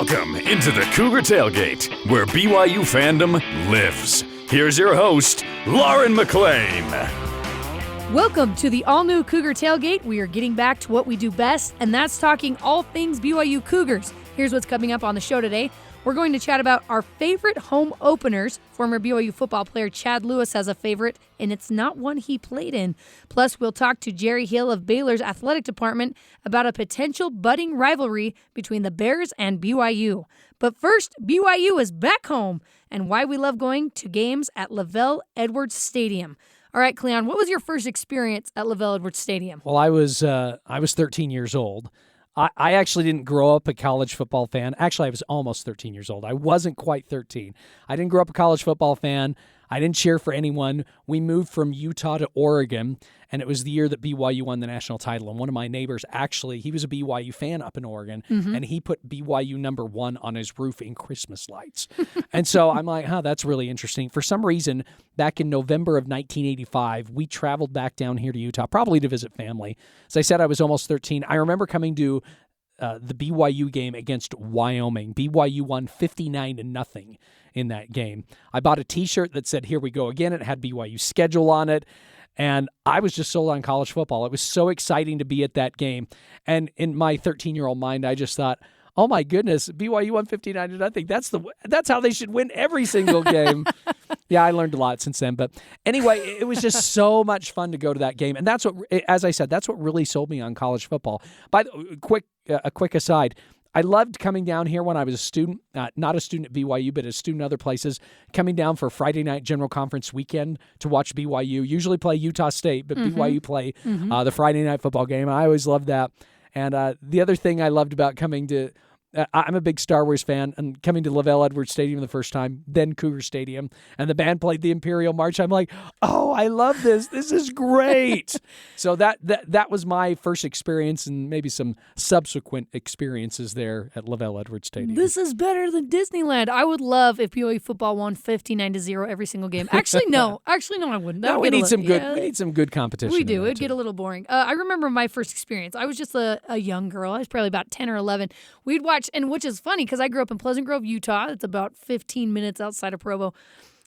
Welcome into the Cougar Tailgate, where BYU fandom lives. Here's your host, Lauren McLean. Welcome to the all-new Cougar Tailgate. We are getting back to what we do best, and that's talking all things BYU Cougars. Here's what's coming up on the show today. We're going to chat about our favorite home openers. Former BYU football player Chad Lewis has a favorite, and it's not one he played in. Plus, we'll talk to Jerry Hill of Baylor's athletic department about a potential budding rivalry between the Bears and BYU. But first, BYU is back home, and why we love going to games at Lavell Edwards Stadium. All right, Cleon, what was your first experience at Lavell Edwards Stadium? Well, I was 13 years old. I actually didn't grow up a college football fan. Actually, I was almost 13 years old. I wasn't quite 13. I didn't grow up a college football fan. I didn't cheer for anyone. We moved from Utah to Oregon, and it was the year that BYU won the national title. And one of my neighbors, actually, he was a BYU fan up in Oregon, and he put BYU #1 on his roof in Christmas lights. And so I'm like, that's really interesting. For some reason, back in November of 1985, we traveled back down here to Utah, probably to visit family. As I said, I was almost 13. I remember coming to the BYU game against Wyoming. BYU won 59-0 in that game. I bought a T-shirt that said, "Here we go again." It had BYU schedule on it. And I was just sold on college football. It was so exciting to be at that game. And in my 13-year-old mind, I just thought, oh my goodness, BYU won 59-0. That's how they should win every single game. Yeah, I learned a lot since then. But anyway, it was just so much fun to go to that game. And that's what, as I said, that's what really sold me on college football. By the a quick aside, I loved coming down here when I was a student, not a student at BYU, but a student other places, coming down for Friday night General Conference weekend to watch BYU. Usually play Utah State, but BYU play the Friday night football game. I always loved that. And the other thing I loved about coming to I'm a big Star Wars fan, and coming to Lavell Edwards Stadium the first time, then Cougar Stadium, and the band played the Imperial March. I'm like, oh, I love this. This is great. So that was my first experience, and maybe some subsequent experiences there at Lavell Edwards Stadium. This is better than Disneyland. I would love if BYU football won 59-0 every single game. Actually, no, I wouldn't. No, we need some good competition. We do. It'd get a little boring. I remember my first experience. I was just a young girl. I was probably about 10 or 11. We'd watch. And which is funny because I grew up in Pleasant Grove, Utah. It's about 15 minutes outside of Provo.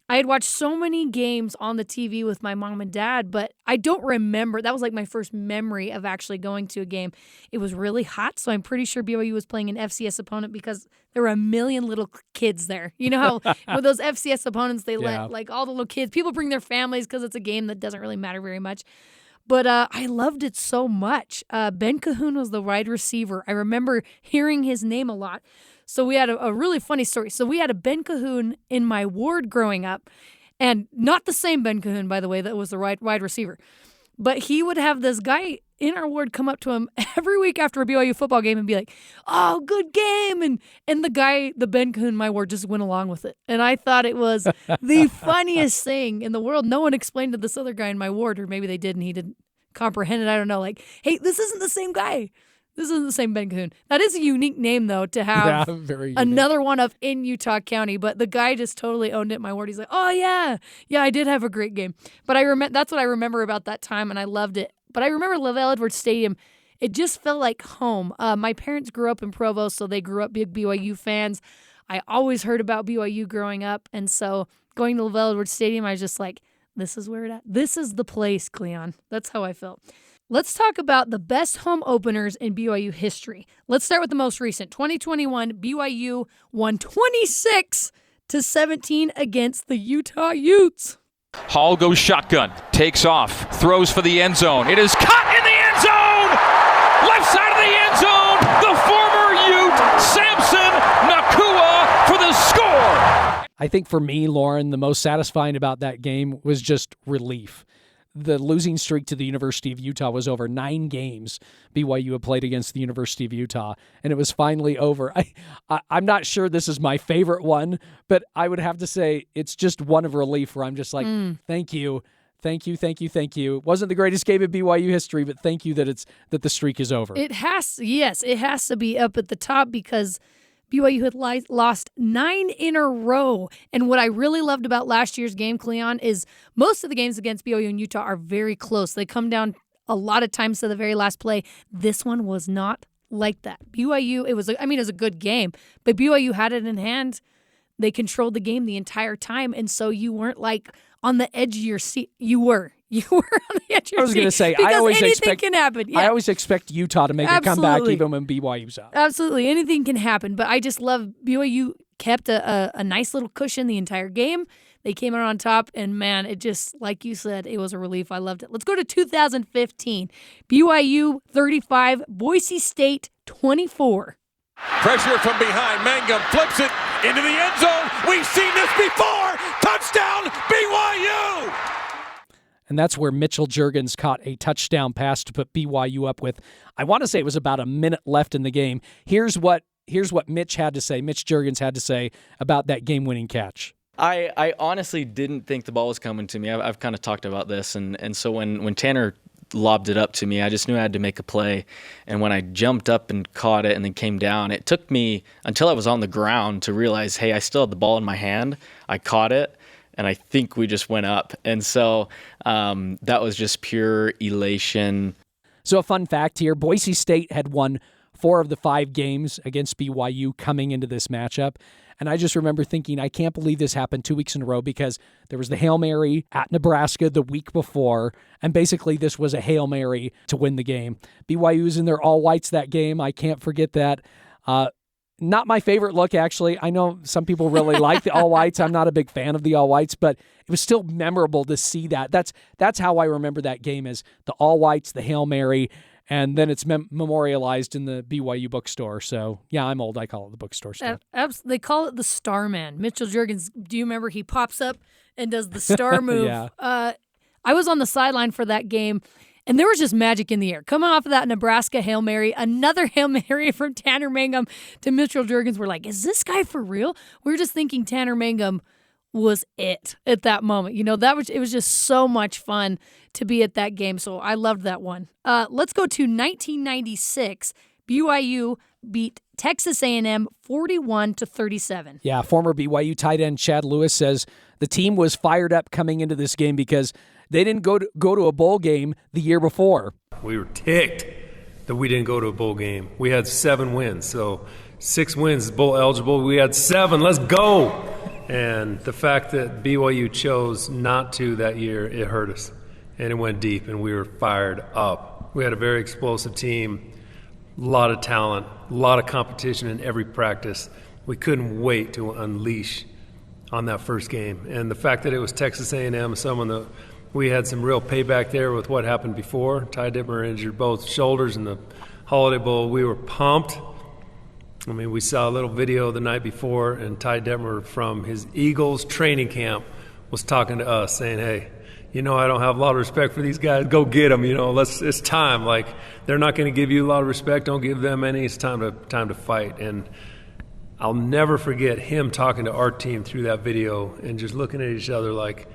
I had watched so many games on the TV with my mom and dad, but I don't remember. That was like my first memory of actually going to a game. It was really hot, so I'm pretty sure BYU was playing an FCS opponent because there were a million little kids there. You know how with those FCS opponents, they let like all the little kids, people bring their families because it's a game that doesn't really matter very much. But I loved it so much. Ben Cahoon was the wide receiver. I remember hearing his name a lot. So we had a really funny story. So we had a Ben Cahoon in my ward growing up, and not the same Ben Cahoon, by the way, that was the wide receiver. But he would have this guy in our ward come up to him every week after a BYU football game and be like, "Oh, good game." And the Ben Cahoon in my ward just went along with it. And I thought it was the funniest thing in the world. No one explained to this other guy in my ward, or maybe they did and he didn't comprehend it. I don't know. Like, hey, this isn't the same guy. This isn't the same Ben Cahoon. That is a unique name, though, to have another one up in Utah County. But the guy just totally owned it in my ward. He's like, oh, yeah, I did have a great game. But that's what I remember about that time, and I loved it. But I remember Lavell Edwards Stadium. It just felt like home. My parents grew up in Provo, so they grew up big BYU fans. I always heard about BYU growing up, and so going to Lavell Edwards Stadium, I was just like, this is where it at. This is the place, Cleon. That's how I felt. Let's talk about the best home openers in BYU history. Let's start with the most recent. 2021, BYU won 26-17 against the Utah Utes. Hall goes shotgun, takes off, throws for the end zone. It is caught in the end zone! Left side of the end zone! The former Ute, Samson Nakua, for the score! I think for me, Lauren, the most satisfying about that game was just relief. The losing streak to the University of Utah was over 9 games BYU had played against the University of Utah, and it was finally over. I'm not sure this is my favorite one, but I would have to say it's just one of relief where I'm just like, thank you. Thank you. It wasn't the greatest game in BYU history, but thank you that the streak is over. It has to be up at the top because BYU had lost 9 in a row. And what I really loved about last year's game, Cleon, is most of the games against BYU and Utah are very close. They come down a lot of times to the very last play. This one was not like that. BYU, it was a good game, but BYU had it in hand. They controlled the game the entire time, and so you weren't like on the edge of your seat. You were on the edge of your seat. I was going to say, anything can happen. Yeah. I always expect Utah to make a comeback even when BYU's up. Absolutely. Anything can happen, but I just love BYU kept a nice little cushion the entire game. They came out on top, and man, it just, like you said, it was a relief. I loved it. Let's go to 2015. BYU 35, Boise State 24. Pressure from behind. Mangum flips it into the end zone. We've seen this before. Touchdown, BYU! And that's where Mitchell Juergens caught a touchdown pass to put BYU up with, I want to say it was about a minute left in the game. Here's what Mitch Juergens had to say about that game-winning catch. I honestly didn't think the ball was coming to me. I've kind of talked about this, and so when Tanner lobbed it up to me, I just knew I had to make a play. And when I jumped up and caught it and then came down, it took me until I was on the ground to realize, hey, I still had the ball in my hand. I caught it, and I think we just went up. And so that was just pure elation. So a fun fact here, Boise State had won 4 of the 5 games against BYU coming into this matchup. And I just remember thinking, I can't believe this happened 2 weeks in a row, because there was the Hail Mary at Nebraska the week before, and basically this was a Hail Mary to win the game. BYU was in their all-whites that game. I can't forget that. Not my favorite look, actually. I know some people really like the all-whites. I'm not a big fan of the all-whites, but it was still memorable to see that. That's how I remember that game, is the all-whites, the Hail Mary, and then it's memorialized in the BYU bookstore. So, yeah, I'm old. I call it the bookstore stuff. They call it the Starman. Mitchell Juergens, do you remember he pops up and does the star move? Yeah. I was on the sideline for that game, and there was just magic in the air. Coming off of that Nebraska Hail Mary, another Hail Mary from Tanner Mangum to Mitchell Juergens. We're like, is this guy for real? We were just thinking Tanner Mangum was it at that moment. You know, it was just so much fun to be at that game. So I loved that one. Let's go to 1996. BYU beat Texas A&M 41-37. Yeah, former BYU tight end Chad Lewis says the team was fired up coming into this game because they didn't go to a bowl game the year before. We were ticked that we didn't go to a bowl game. We had 7 wins, so 6 wins is bowl eligible. We had 7. Let's go! And the fact that BYU chose not to that year, it hurt us. And it went deep, and we were fired up. We had a very explosive team, a lot of talent, a lot of competition in every practice. We couldn't wait to unleash on that first game. And the fact that it was Texas A&M, we had some real payback there with what happened before. Ty Dittmer injured both shoulders in the Holiday Bowl. We were pumped. I mean, we saw a little video the night before, and Ty Dittmer from his Eagles training camp was talking to us, saying, hey, I don't have a lot of respect for these guys. Go get them, it's time. Like, they're not going to give you a lot of respect. Don't give them any. It's time to fight. And I'll never forget him talking to our team through that video and just looking at each other like,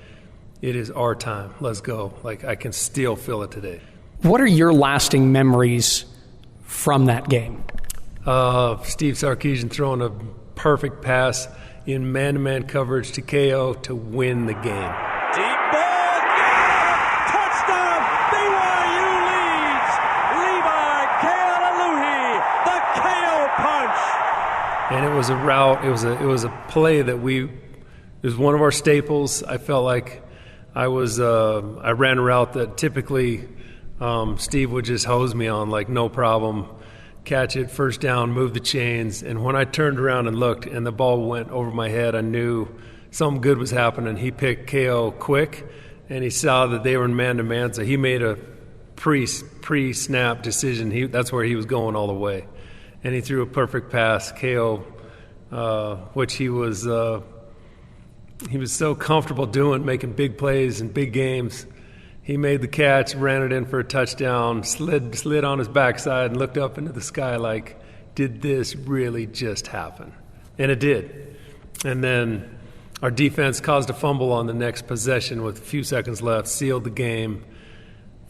it is our time. Let's go. Like, I can still feel it today. What are your lasting memories from that game? Steve Sarkisian throwing a perfect pass in man-to-man coverage to KO to win the game. Deep ball, touchdown, BYU leads. Levi Kealaluhi, the KO punch. And it was a route. It was a play that it was one of our staples. I felt like I ran a route that typically Steve would just hose me on, like no problem. Catch it, first down, move the chains. And when I turned around and looked and the ball went over my head, I knew something good was happening. He picked KO quick, and he saw that they were in man-to-man, so he made a pre-snap decision. That's where he was going all the way. And he threw a perfect pass, KO, which he was so comfortable doing, making big plays in big games. He made the catch, ran it in for a touchdown, slid on his backside and looked up into the sky like, did this really just happen? And it did. And then our defense caused a fumble on the next possession with a few seconds left, sealed the game.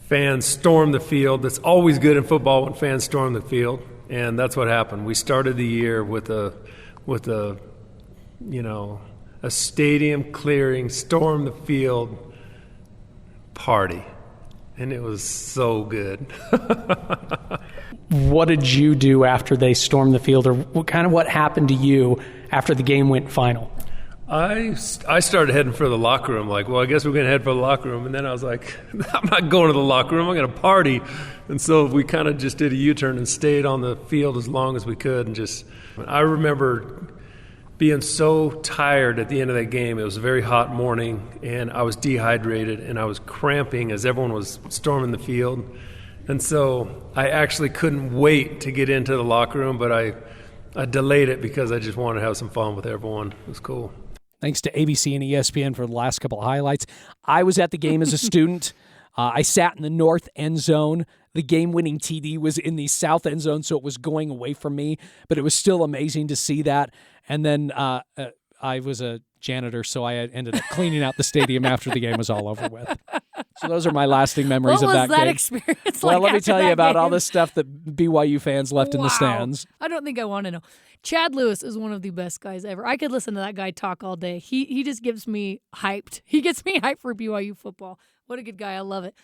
Fans stormed the field. That's always good in football when fans storm the field, and that's what happened. We started the year with a stadium clearing, storm the field party, and it was so good. what did you do after they stormed the field, or what happened to you after the game went final? I started heading for the locker room, like, well, I guess we're going to head for the locker room. And then I was like, I'm not going to the locker room. I'm going to party. And so we kind of just did a U-turn and stayed on the field as long as we could. And I remember being so tired at the end of that game. It was a very hot morning, and I was dehydrated, and I was cramping as everyone was storming the field. And so I actually couldn't wait to get into the locker room, but I delayed it because I just wanted to have some fun with everyone. It was cool. Thanks to ABC and ESPN for the last couple of highlights. I was at the game as a student. I sat in the north end zone. The game-winning TD was in the south end zone, so it was going away from me, but it was still amazing to see that. And then I was a janitor, so I ended up cleaning out the stadium after the game was all over with. So those are my lasting memories of that game. What was that experience like? Well, let me tell you about all the the stuff that BYU fans left in the stands. I don't think I want to know. Chad Lewis is one of the best guys ever. I could listen to that guy talk all day. He just gets me hyped. He gets me hyped for BYU football. What a good guy. I love it.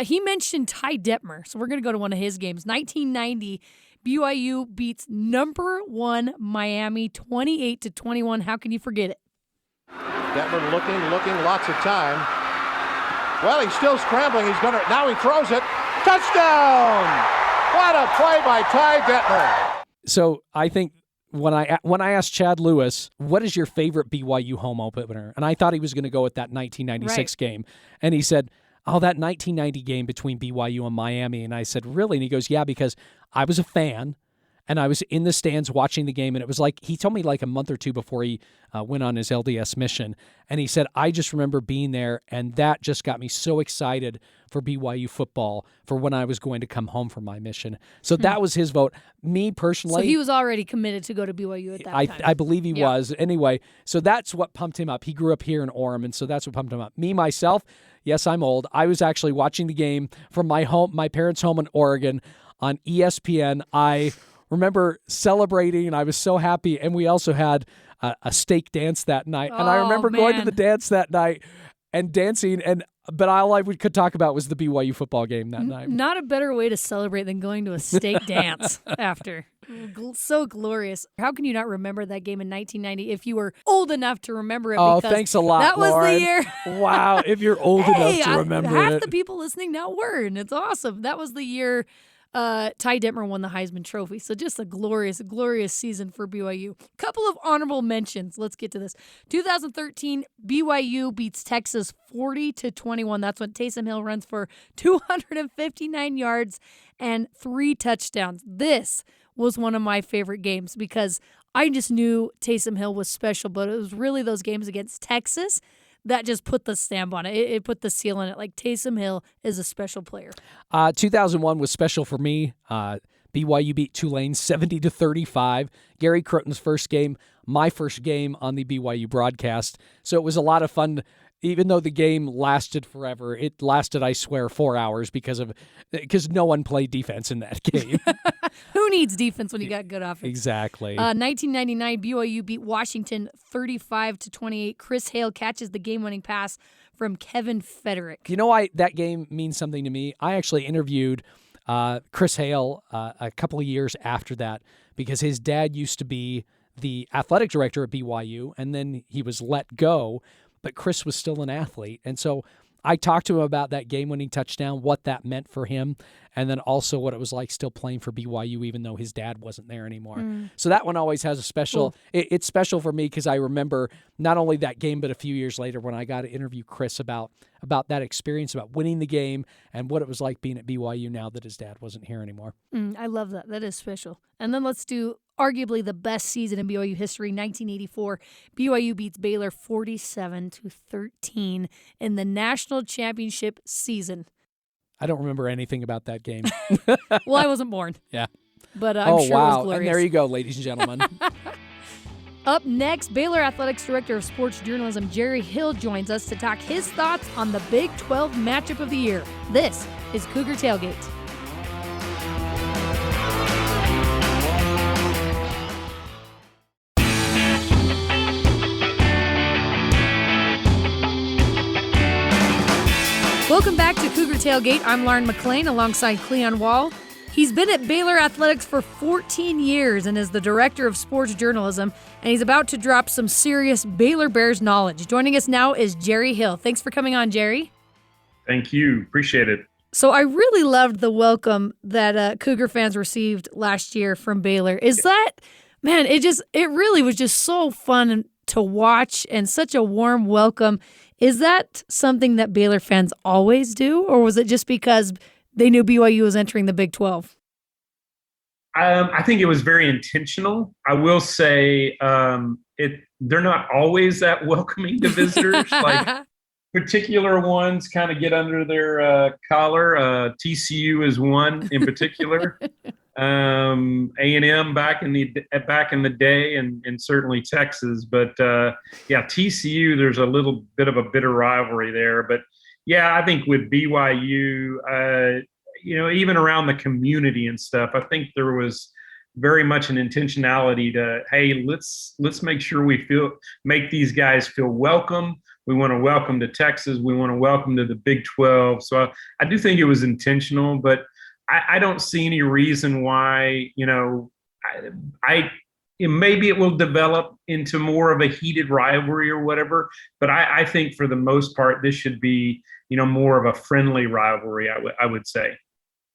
He mentioned Ty Detmer, so we're going to go to one of his games. 1990, BYU beats number 1 Miami 28-21. How can you forget it? Detmer looking, lots of time. Well, he's still scrambling. Now he throws it. Touchdown! What a play by Ty Detmer. So I think when I asked Chad Lewis, what is your favorite BYU home opener? And I thought he was going to go with that 1996 game. And he said, that 1990 game between BYU and Miami. And I said, really? And he goes, yeah, because I was a fan and I was in the stands watching the game. And it was like, he told me like a month or two before he went on his LDS mission. And he said, I just remember being there, and that just got me so excited for BYU football for when I was going to come home from my mission. So that was his vote. Me personally. So he was already committed to go to BYU at that time. I believe he was. Anyway, so that's what pumped him up. He grew up here in Orem, and so that's what pumped him up. Me, myself, yes, I'm old. I was actually watching the game from my parents' home in Oregon on ESPN. I remember celebrating, and I was so happy. And we also had a steak dance that night. And I remember going to the dance that night and dancing, but all I could talk about was the BYU football game that night. Not a better way to celebrate than going to a steak dance after. So glorious. How can you not remember that game in 1990 if you were old enough to remember it? Oh, thanks a lot, That was Lauren. the year. Wow, if you're old enough to remember half it. the people listening now were, and it's awesome. That was the year Ty Detmer won the Heisman Trophy. So just a glorious, glorious season for BYU. Couple of honorable mentions. Let's get to this. 2013, BYU beats Texas 40-21. That's when Taysom Hill runs for 259 yards and 3 touchdowns. This was one of my favorite games because I just knew Taysom Hill was special, but it was really those games against Texas that just put the stamp on it. It put the seal on it. Like, Taysom Hill is a special player. 2001 was special for me. BYU beat Tulane 70-35. Gary Crotton's first game, my first game on the BYU broadcast. So it was a lot of fun. Even though the game lasted forever, it lasted, I swear, 4 hours because no one played defense in that game. Who needs defense when you got good offense? Exactly. 1999, BYU beat Washington 35-28. Chris Hale catches the game-winning pass from Kevin Federick. You know why that game means something to me? I actually interviewed Chris Hale a couple of years after that because his dad used to be the athletic director at BYU, and then he was let go. But Chris was still an athlete. And so I talked to him about that game-winning touchdown, what that meant for him, and then also what it was like still playing for BYU even though his dad wasn't there anymore. So that one always has a special it's special for me because I remember not only that game, but a few years later when I got to interview Chris about that experience, about winning the game and what it was like being at BYU now that his dad wasn't here anymore. I love that. That is special. And then let's do arguably the best season in BYU history, 1984. BYU beats Baylor 47-13 in the national championship season. I don't remember anything about that game. Well, I wasn't born. Yeah. But I'm sure it was glorious. And there you go, ladies and gentlemen. Up next, Baylor Athletics Director of Sports Journalism Jerry Hill joins us to talk his thoughts on the Big 12 matchup of the year. This is Cougar Tailgate. Welcome back to Cougar Tailgate. I'm Lauren McLean alongside Cleon Wall. He's been at Baylor Athletics for 14 years and is the director of sports journalism, and he's about to drop some serious Baylor Bears knowledge. Joining us now is Jerry Hill. Thanks for coming on, Jerry. Thank you. Appreciate it. So I really loved the welcome that Cougar fans received last year from Baylor. Is that, man, it really was just so fun to watch and such a warm welcome. Is that something that Baylor fans always do, or was it just because they knew BYU was entering the Big 12? I think it was very intentional. I will say they're not always that welcoming to visitors. Like particular ones kind of get under their collar. TCU is one in particular. A&M back in the day, and certainly Texas. But TCU, there's a little bit of a bitter rivalry there. But yeah, I think with BYU, even around the community and stuff, I think there was very much an intentionality to, hey, let's make sure make these guys feel welcome. We want to welcome to Texas. We want to welcome to the Big 12. So I do think it was intentional, but I don't see any reason why, maybe it will develop into more of a heated rivalry or whatever. But I think for the most part, this should be, more of a friendly rivalry, I would say.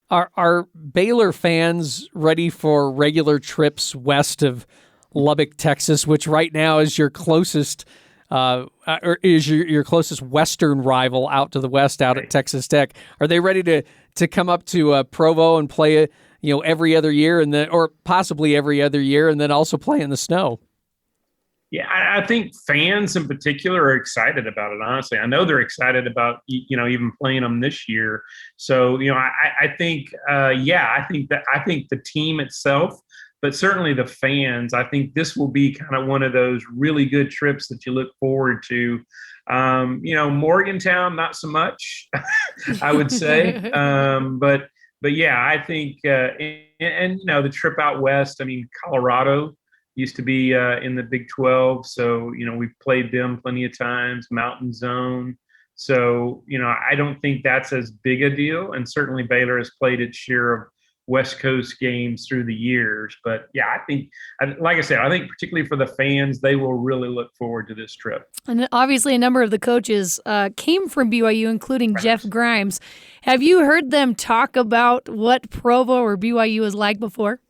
Are Baylor fans ready for regular trips west of Lubbock, Texas, which right now is your closest your closest Western rival out to the west, out at Texas Tech? Are they ready to come up to Provo and play every other year, or possibly every other year, and then also play in the snow? Yeah, I think fans in particular are excited about it. Honestly, I know they're excited about even playing them this year. So I think the team itself, but certainly the fans, I think this will be kind of one of those really good trips that you look forward to. Morgantown, not so much, I would say. But yeah, I think, the trip out west, Colorado used to be in the Big 12. So, we've played them plenty of times, Mountain Zone. So, I don't think that's as big a deal. And certainly Baylor has played its share of West Coast games through the years. But yeah, I think particularly for the fans, they will really look forward to this trip. And obviously a number of the coaches came from BYU, including Jeff Grimes. Have you heard them talk about what Provo or BYU was like before?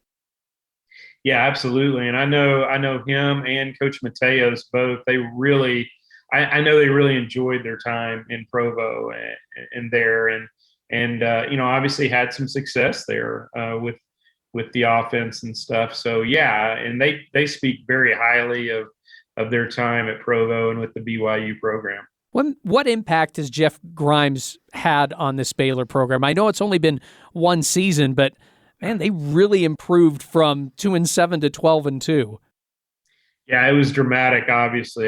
Yeah, absolutely. And I know him and Coach Mateos both. They really, I know they really enjoyed their time in Provo and there. And obviously had some success there with the offense and stuff. So yeah, and they speak very highly of their time at Provo and with the BYU program. What impact has Jeff Grimes had on this Baylor program? I know it's only been one season, but man, they really improved from 2-7 to 12-2. Yeah, it was dramatic. Obviously,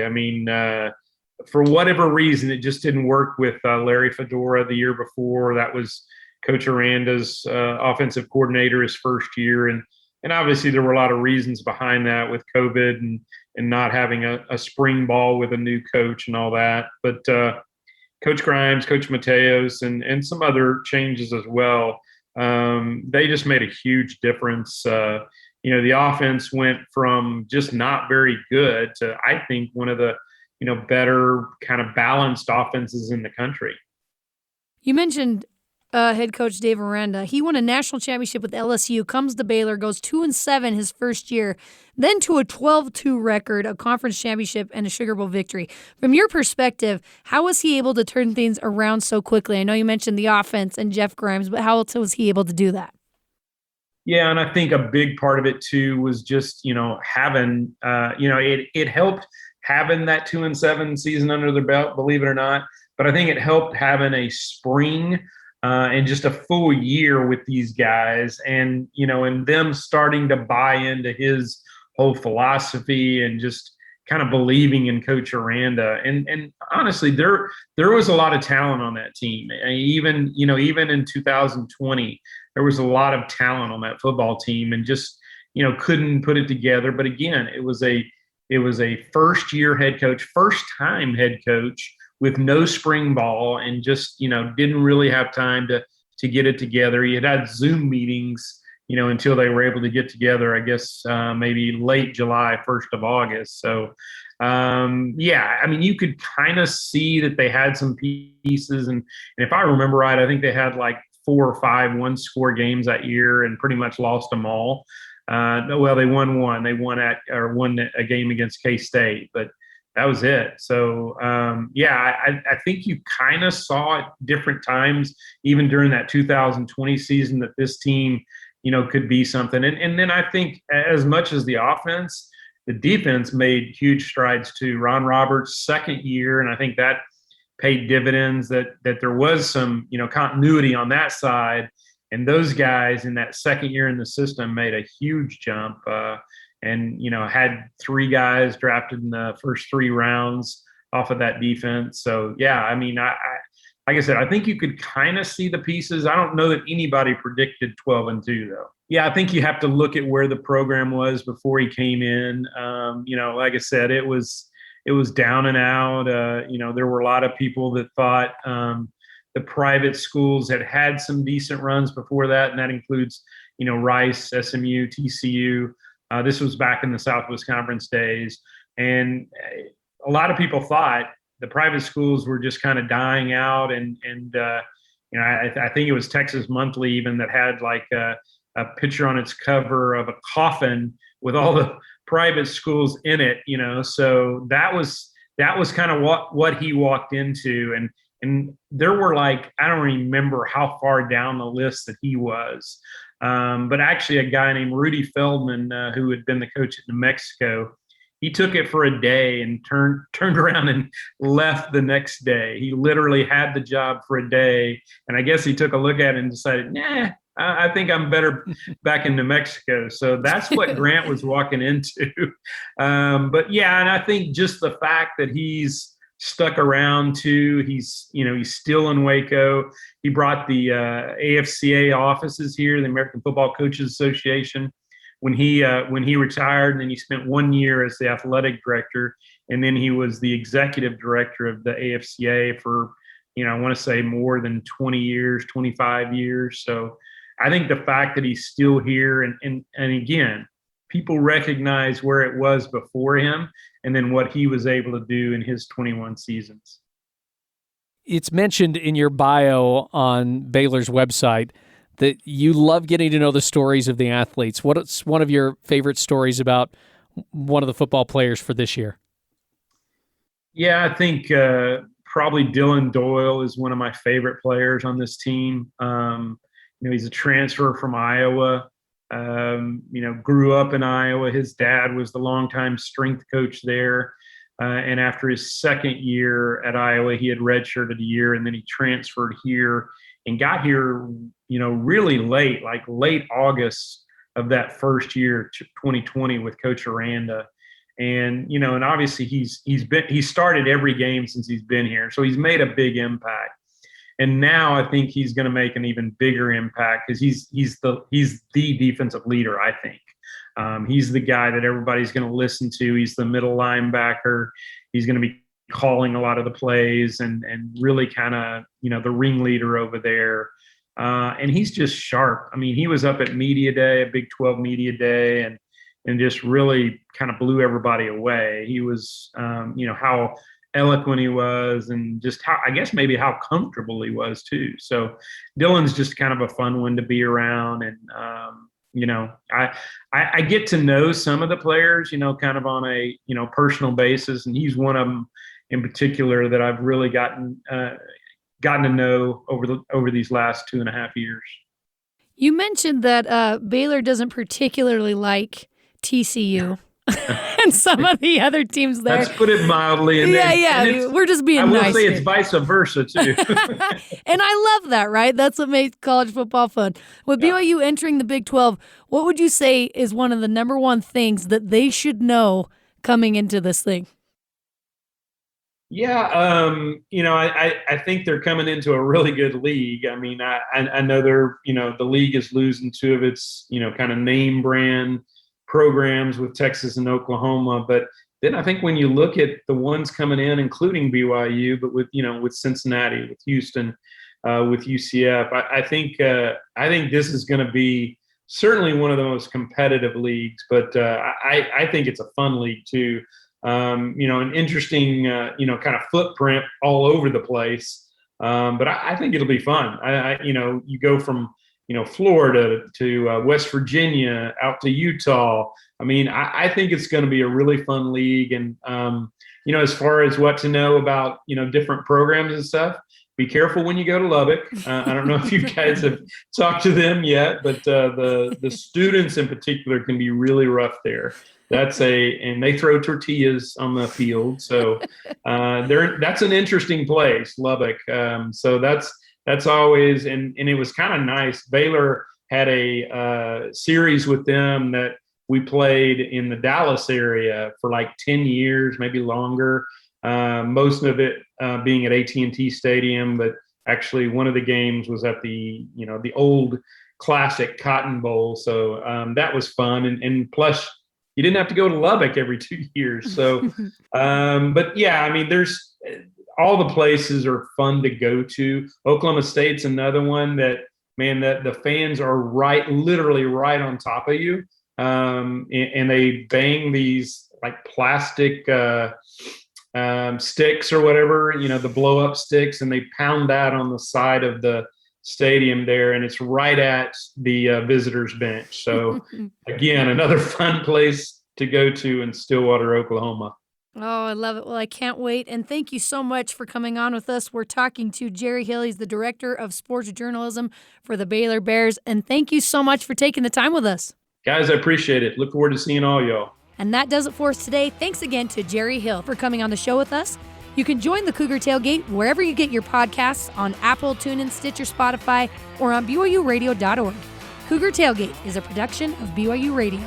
for whatever reason, it just didn't work with Larry Fedora the year before. That was Coach Aranda's offensive coordinator his first year. And obviously there were a lot of reasons behind that with COVID and not having a spring ball with a new coach and all that. But Coach Grimes, Coach Mateos, and some other changes as well, they just made a huge difference. The offense went from just not very good to, I think, one of the better kind of balanced offenses in the country. You mentioned head coach Dave Aranda. He won a national championship with LSU, comes to Baylor, goes 2-7 his first year, then to a 12-2 record, a conference championship, and a Sugar Bowl victory. From your perspective, how was he able to turn things around so quickly? I know you mentioned the offense and Jeff Grimes, but how else was he able to do that? Yeah, and I think a big part of it too was just, having, it helped having that 2-7 season under their belt, believe it or not. But I think it helped having a spring and just a full year with these guys, and and them starting to buy into his whole philosophy and just kind of believing in Coach Aranda. And honestly, there was a lot of talent on that team. Even in 2020, there was a lot of talent on that football team, and just couldn't put it together. But again, it was a first-year head coach, first-time head coach with no spring ball, and just didn't really have time to to get it together. He had Zoom meetings, until they were able to get together, I guess, maybe late July, 1st of August. So, you could kind of see that they had some pieces. And if I remember right, I think they had like 4 or 5 one-score games that year and pretty much lost them all. They won one. They won a game against K-State, but that was it. So, I think you kind of saw at different times, even during that 2020 season, that this team, could be something. And then I think as much as the offense, the defense made huge strides too. Ron Roberts' second year, and I think that paid dividends, that there was some, continuity on that side. And those guys in that second year in the system made a huge jump. And had 3 guys drafted in the first 3 rounds off of that defense. So, like I said, I think you could kind of see the pieces. I don't know that anybody predicted 12-2, though. Yeah, I think you have to look at where the program was before he came in. Like I said, it was down and out. There were a lot of people that thought the private schools had some decent runs before that, and that includes, Rice, SMU, TCU. This was back in the Southwest Conference days. And a lot of people thought the private schools were just kind of dying out. I think it was Texas Monthly even that had like a picture on its cover of a coffin with all the private schools in it, So that was kind of what he walked into. And there were like, I don't remember how far down the list that he was. But actually a guy named Rudy Feldman, who had been the coach at New Mexico, he took it for a day and turned around and left the next day. He literally had the job for a day. And I guess he took a look at it and decided, I think I'm better back in New Mexico. So that's what Grant was walking into. And I think just the fact that he's stuck around too, he's still in Waco. He brought the AFCA offices here, the American Football Coaches Association, when he retired, and then he spent 1 year as the athletic director, and then he was the executive director of the AFCA for, I want to say more than 20 years, 25 years. So I think the fact that he's still here, and again, people recognize where it was before him and then what he was able to do in his 21 seasons. It's mentioned in your bio on Baylor's website that you love getting to know the stories of the athletes. What's one of your favorite stories about one of the football players for this year? Yeah, I think probably Dylan Doyle is one of my favorite players on this team. He's a transfer from Iowa. Grew up in Iowa. His dad was the longtime strength coach there. And after his second year at Iowa, he had redshirted a year, and then he transferred here and got here, really late, like late August of that first year, 2020, with Coach Aranda. And, and obviously he's started every game since he's been here. So he's made a big impact. And now I think he's going to make an even bigger impact because he's the defensive leader, I think. He's the guy that everybody's going to listen to. He's the middle linebacker. He's going to be calling a lot of the plays and really kind of, the ringleader over there. And he's just sharp. I mean, he was up at Media Day, a Big 12 Media Day, and just really kind of blew everybody away. He was, how eloquent he was, and just how comfortable he was too. So Dylan's just kind of a fun one to be around. And, I get to know some of the players, kind of on a, personal basis. And he's one of them in particular that I've really gotten to know over these last 2.5 years. You mentioned that Baylor doesn't particularly like TCU. And some of the other teams there. Let's put it mildly. And we're just being nice. I will say it's vice versa, too. And I love that, right? That's what makes college football fun. With BYU entering the Big 12, what would you say is one of the number one things that they should know coming into this thing? Yeah, I think they're coming into a really good league. I mean, I know they're, the league is losing 2 of its, kind of name brand programs with Texas and Oklahoma. But then I think when you look at the ones coming in, including BYU, but with Cincinnati, with Houston, with UCF. I think this is going to be certainly one of the most competitive leagues, but I think it's a fun league too. An interesting, kind of footprint all over the place. But I think it'll be fun. You go from, Florida to West Virginia out to Utah. I mean, I think it's going to be a really fun league. And, as far as what to know about, different programs and stuff, be careful when you go to Lubbock. I don't know if you guys have talked to them yet, but the students in particular can be really rough there. And they throw tortillas on the field. So that's an interesting place, Lubbock. So that's always, and it was kind of nice. Baylor had a series with them that we played in the Dallas area for like 10 years, maybe longer. Most of it being at AT&T Stadium, but actually one of the games was at the old classic Cotton Bowl. So that was fun. And plus, you didn't have to go to Lubbock every 2 years. So, but yeah, I mean, there's all the places are fun to go to. Oklahoma State's another one that the fans are literally right on top of you. And they bang these like plastic sticks or whatever, the blow up sticks, and they pound that on the side of the stadium there, and it's right at the visitors bench. So again, another fun place to go to in Stillwater, Oklahoma. Oh, I love it. Well, I can't wait. And thank you so much for coming on with us. We're talking to Jerry Hill. He's the Director of Sports Journalism for the Baylor Bears. And thank you so much for taking the time with us. Guys, I appreciate it. Look forward to seeing all y'all. And that does it for us today. Thanks again to Jerry Hill for coming on the show with us. You can join the Cougar Tailgate wherever you get your podcasts on Apple, TuneIn, Stitcher, Spotify, or on BYURadio.org. Cougar Tailgate is a production of BYU Radio.